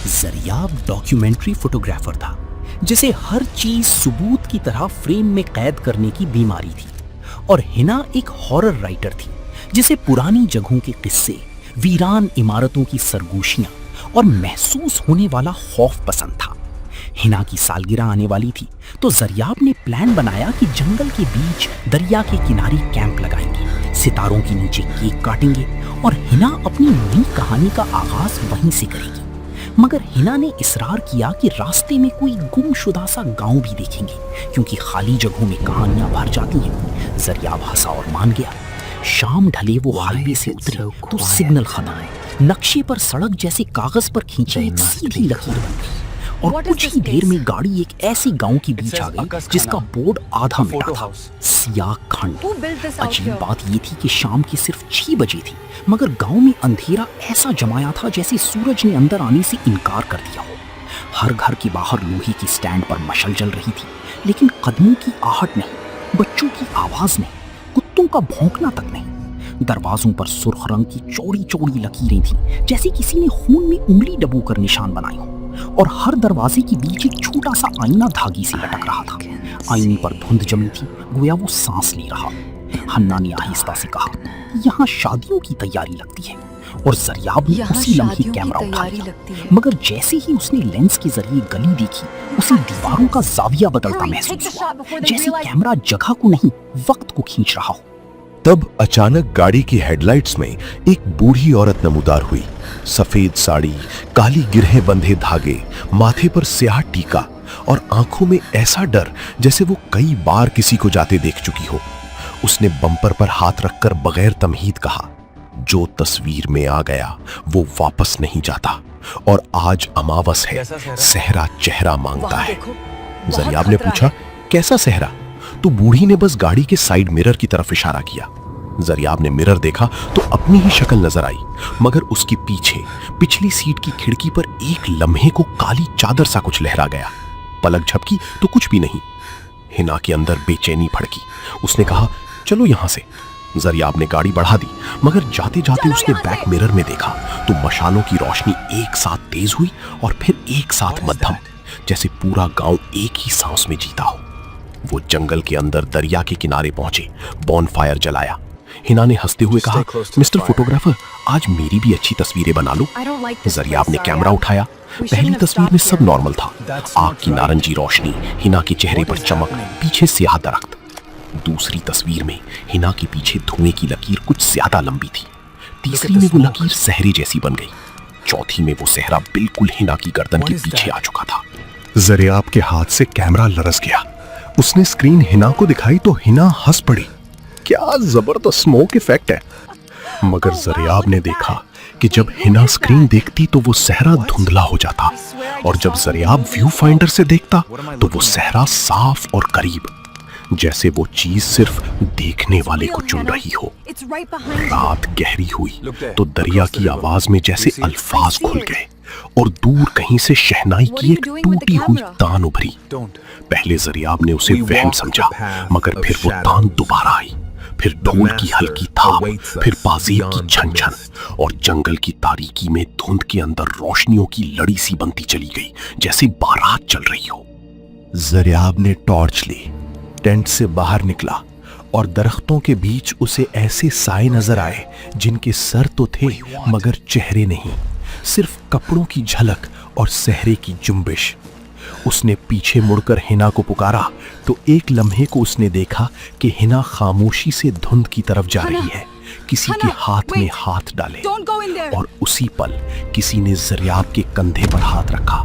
زریاب documentary photographer تھا جسے ہر چیز ثبوت کی طرح فریم میں قید کرنے کی بیماری تھی، اور ہنا ایک ہارر رائٹر تھی جسے پرانی جگہوں کے قصے، ویران عمارتوں کی سرگوشیاں اور محسوس ہونے والا خوف پسند تھا۔ ہنا کی سالگرہ آنے والی تھی تو زریاب نے پلان بنایا کہ جنگل کے بیچ دریا کے کنارے کیمپ لگائیں گے، ستاروں کے نیچے کیک کاٹیں گے اور ہنا اپنی نئی کہانی کا آغاز وہیں سے کرے گی۔ مگر ہنا نے اصرار کیا کہ راستے میں کوئی گم شدہ سا گاؤں بھی دیکھیں گے، کیونکہ خالی جگہوں میں کہانیاں بھر جاتی ہیں۔ زریاب ہنسا اور مان گیا۔ شام ڈھلے وہ ہائی وے سے اترے تو سگنل ختم، نقشے پر سڑک جیسے کاغذ پر کھینچی ایک سیدھی لکیر بن گئی، اور کچھ ہی دیر میں گاڑی ایک ایسی گاؤں کے بیچ آ گئی جس کا بورڈ آدھا مٹا تھا، سیاہ کھنڈ۔ عجیب بات یہ تھی کہ شام کی صرف 6 بجے تھی، مگر گاؤں میں اندھیرا ایسا جمایا تھا جیسے سورج نے اندر آنے سے انکار کر دیا ہو۔ ہر گھر کے باہر لوہے کی سٹینڈ پر مشل جل رہی تھی، لیکن قدموں کی آہٹ نہیں، بچوں کی آواز نہیں، کتوں کا بھونکنا تک نہیں۔ دروازوں پر سرخ رنگ کی چوڑی چوڑی لکیریں تھیں، جیسے کسی نے خون میں انگلی ڈبو کر نشان بنائے ہوں، اور ہر دروازے کے بیچ ایک چھوٹا سا آئینہ دھاگی سے لٹک رہا تھا۔ آئینے پر دھند جمی تھی، گویا وہ سانس لے رہا۔ ہنا نے آہستہ سے کہا، یہاں شادیوں کی تیاری لگتی ہے، اور زریاب نے اسی لمحے کیمرہ اٹھا لیا۔ مگر جیسے ہی اس نے لینس کے ذریعے گلی دیکھی، اسے دیواروں کا زاویہ بدلتا محسوس ہوا، جیسے کیمرہ جگہ کو نہیں وقت کو کھینچ رہا ہو۔ تب اچانک گاڑی کی ہیڈ لائٹس میں ایک بوڑھی عورت نمودار ہوئی، سفید ساڑی، کالی گرہیں بندھے دھاگے، ماتھے پر سیاہ ٹیکا، اور آنکھوں میں ایسا ڈر جیسے وہ کئی بار کسی کو جاتے دیکھ چکی ہو۔ اس نے بمپر پر ہاتھ رکھ کر بغیر تمہید کہا، جو تصویر میں آ گیا وہ واپس نہیں جاتا، اور آج اماوس ہے، صحرا چہرہ مانگتا ہے۔ زریاب نے پوچھا، کیسا صحرا؟ تو بوڑھی نے بس گاڑی کے سائیڈ مرر کی طرف اشارہ کیا۔ زریاب نے مرر دیکھا تو اپنی ہی شکل نظر آئی، مگر اس کے پیچھے پچھلی سیٹ کی کھڑکی پر ایک لمحے کو کالی چادر سا کچھ لہرا گیا۔ پلک جھپکی تو کچھ بھی نہیں۔ ہنا کے اندر بے چینی بھڑکی۔ اس نے کہا، چلو یہاں سے۔ زریاب نے گاڑی بڑھا دی، مگر جاتے جاتے اس نے بیک مرر میں دیکھا تو مشالوں کی روشنی ایک ساتھ تیز ہوئی اور پھر ایک ساتھ مدھم، جیسے پورا گاؤں ایک ہی سانس میں جیتا ہو۔ وہ جنگل کے اندر دریا کے کنارے پہنچے، بون فائر جلایا۔ ہنا نے ہنستے ہوئے کہا، مسٹر فوٹوگرافر، آج میری بھی اچھی تصویریں بنا لو۔ زریاب نے کیمرہ اٹھایا۔ پہلی تصویر میں سب نارمل تھا، آگ کی نارنجی روشنی، ہنا کے چہرے پر چمک، پیچھے سیاہ درخت۔ دوسری تصویر میں ہنا کے پیچھے دھوئیں کی لکیر کچھ زیادہ لمبی تھی۔ تیسری میں وہ لکیر صحرے جیسی بن گئی۔ چوتھی میں وہ صحرا بالکل ہنا کی گردن کے پیچھے آ چکا تھا۔ زریاب کے ہاتھ سے کیمرہ لرز گیا۔ اس نے اسکرین ہنا کو دکھائی تو ہنا ہنس پڑی۔ کیا زبردست اسموک ایفیکٹ ہے۔ مگر زریاب نے دیکھا کہ جب ہنا اسکرین دیکھتی تو وہ صحرا دھندلا ہو جاتا، اور جب زریاب ویو فائنڈر سے دیکھتا تو وہ صحرا صاف اور قریب، جیسے وہ چیز صرف دیکھنے والے کو چن رہی ہو۔ رات گہری ہوئی تو دریا کی آواز میں جیسے الفاظ کھل گئے، اور دور کہیں سے شہنائی کی ایک ٹوٹی ہوئی تان ابھری۔ پہلے زریاب نے اسے وہم سمجھا، مگر پھر وہ تان دوبارہ آئی، پھر ڈھول کی ہلکی تھاپ، پھر بازیب کی چھن چھن، اور جنگل کی تاریکی میں دھند کے اندر روشنیوں کی لڑی سی بنتی چلی گئی، جیسے بارات چل رہی ہو۔ زریاب نے ٹارچ لی، ٹینٹ سے باہر نکلا، اور درختوں کے بیچ اسے ایسے سائے نظر آئے جن کے سر تو تھے مگر چہرے نہیں، صرف کپڑوں کی جھلک اور صحرے کی جنبش۔ اس نے پیچھے مڑ کر ہنا کو پکارا تو ایک لمحے کو اس نے دیکھا کہ ہنا خاموشی سے دھند کی طرف جا رہی ہے، کسی کے ہاتھ میں ہاتھ ڈالے، اور اسی پل کسی نے زریاب کے کندھے پر ہاتھ رکھا۔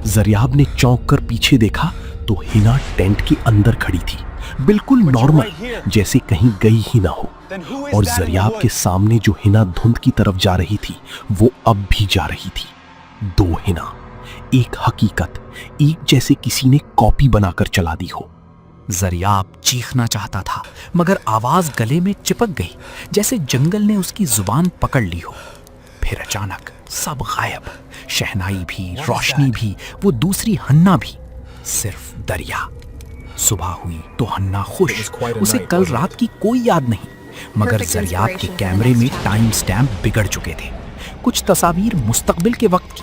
زریاب نے چونک کر پیچھے دیکھا تو ہنا ٹینٹ کے اندر کھڑی تھی، بالکل نارمل، جیسے کہیں گئی ہی نہ ہو، اور زریاب کے سامنے جو ہنا دھند کی طرف جا رہی تھی وہ اب بھی جا رہی تھی۔ دو ہنا، ایک حقیقت، ایک جیسے کسی نے کاپی بنا کر چلا دی ہو۔ زریاب چیخنا چاہتا تھا، مگر آواز گلے میں چپک گئی، جیسے جنگل نے اس کی زبان پکڑ لی ہو۔ پھر اچانک سب غائب، شہنائی بھی، روشنی بھی، وہ دوسری ہنا بھی، صرف دریا۔ صبح ہوئی تو ہنا خوش، اسے کل رات کی کوئی یاد نہیں، مگر زریاب کے کیمرے میں ٹائم سٹیمپ بگڑ چکے تھے، کچھ تصاویر مستقبل کے وقت کی،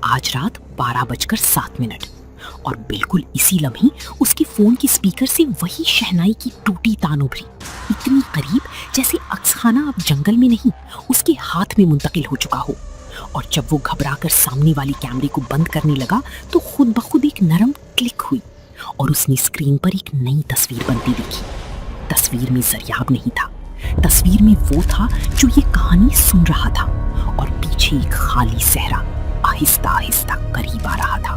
آج رات 12:07 اور بالکل اسی لمحے اس کے فون کی سپیکر سے وہی شہنائی کی ٹوٹی تان ابھری، اتنی قریب جیسے عکس خانہ اب جنگل میں نہیں اس کے ہاتھ میں منتقل ہو چکا ہو۔ اور جب وہ گھبرا کر سامنے والی کیمرے کو بند کرنے لگا تو خود بخود ایک نرم کلک ہوئی اور اس نے اسکرین پر ایک نئی تصویر بنتی دیکھی۔ تصویر میں زریاب نہیں تھا، تصویر میں وہ تھا جو یہ کہانی سن رہا تھا، اور پیچھے ایک خالی صحرا آہستہ آہستہ قریب آ رہا تھا۔